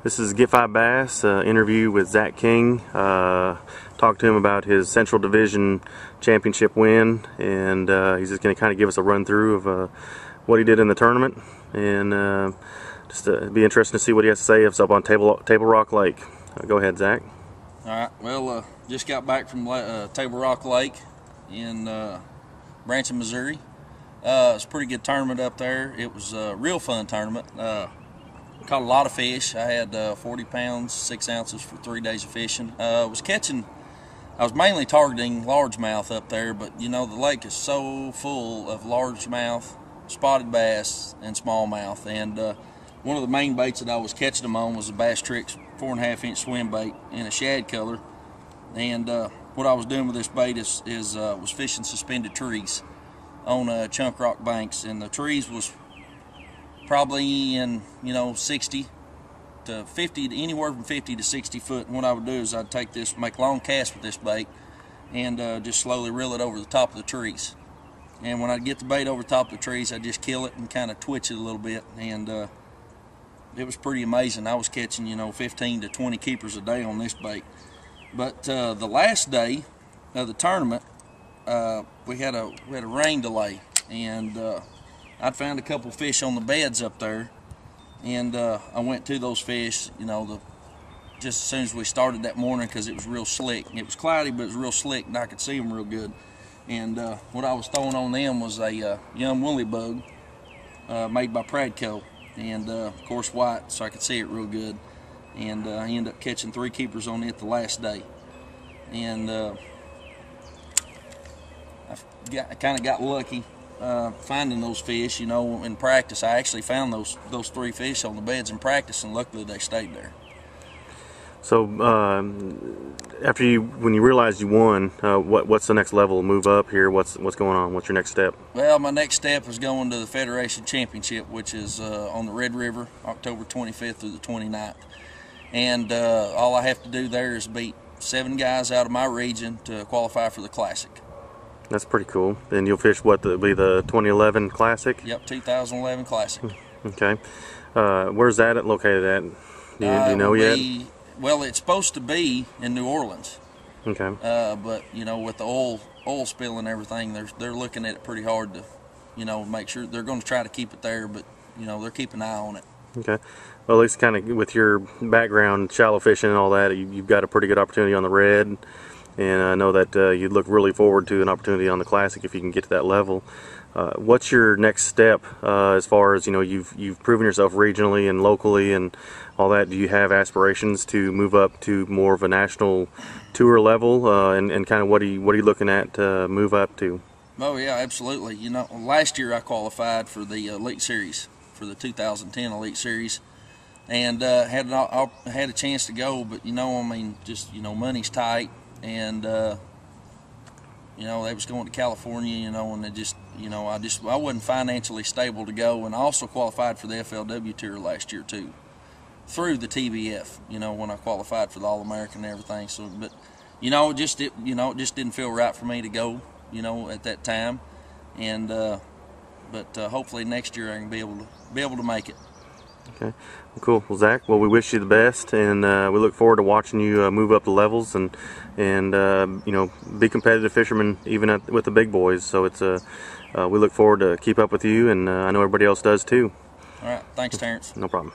This is Get 5 Bass interview with Zach King. Talked to him about his Central Division Championship win, and he's just going to kind of give us a run through of what he did in the tournament, and just be interesting to see what he has to say. It's up on Table Rock Lake. Go ahead, Zach. All right. Well, just got back from Table Rock Lake in Branson, Missouri. It's a pretty good tournament up there. It was a real fun tournament. Caught a lot of fish. I had 40 pounds, 6 ounces for 3 days of fishing. I was mainly targeting largemouth up there, but you know, the lake is so full of largemouth, spotted bass, and smallmouth. And one of the main baits that I was catching them on was a Bass Tricks 4.5-inch swim bait in a shad color. And what I was doing with this bait was fishing suspended trees on chunk rock banks, and the trees was probably in 60 to 50, anywhere from 50 to 60 foot. And what I would do is I'd take this, make long casts with this bait, and just slowly reel it over the top of the trees. And when I'd get the bait over the top of the trees, I'd just kill it and kind of twitch it a little bit, and it was pretty amazing. I was catching 15 to 20 keepers a day on this bait. But the last day of the tournament, we had a rain delay, and I'd found a couple fish on the beds up there, and I went to those fish, just as soon as we started that morning, because it was real slick. It was cloudy, but it was real slick, and I could see them real good. And what I was throwing on them was a young woolly bug made by Pradco, and of course white, so I could see it real good. And I ended up catching 3 keepers on it the last day. And I kind of got lucky finding those fish, in practice. I actually found those 3 fish on the beds in practice, and luckily they stayed there. So when you realized you won, what's the next level? Move up here? What's going on? What's your next step? Well, my next step is going to the Federation Championship, which is on the Red River, October 25th through the 29th. And all I have to do there is beat 7 guys out of my region to qualify for the Classic. That's pretty cool. And you'll fish what, the 2011 Classic? Yep, 2011 Classic. Okay. Where's that located at? Do you know yet? Well, it's supposed to be in New Orleans. Okay. But with the oil spill and everything, they're looking at it pretty hard to, make sure. They're going to try to keep it there, but they're keeping an eye on it. Okay. Well, at least kind of with your background, shallow fishing and all that, you've got a pretty good opportunity on the Red. And I know that you'd look really forward to an opportunity on the Classic if you can get to that level. What's your next step as far as, you've proven yourself regionally and locally and all that? Do you have aspirations to move up to more of a national tour level? And kind of what are you looking at to move up to? Oh yeah, absolutely. Last year I qualified for the Elite Series, for the 2010 Elite Series, and had a chance to go, but money's tight. And they was going to California, and it just, I wasn't financially stable to go. And I also qualified for the FLW Tour last year too, through the TBF. When I qualified for the All-American and everything. So, but it just didn't feel right for me to go, at that time. And but hopefully next year I can be able to make it. Okay, well, cool. Well, Zach, we wish you the best, and we look forward to watching you move up the levels and be competitive fishermen even with the big boys. So we look forward to keep up with you, and I know everybody else does too. All right, thanks, Terrence. No problem.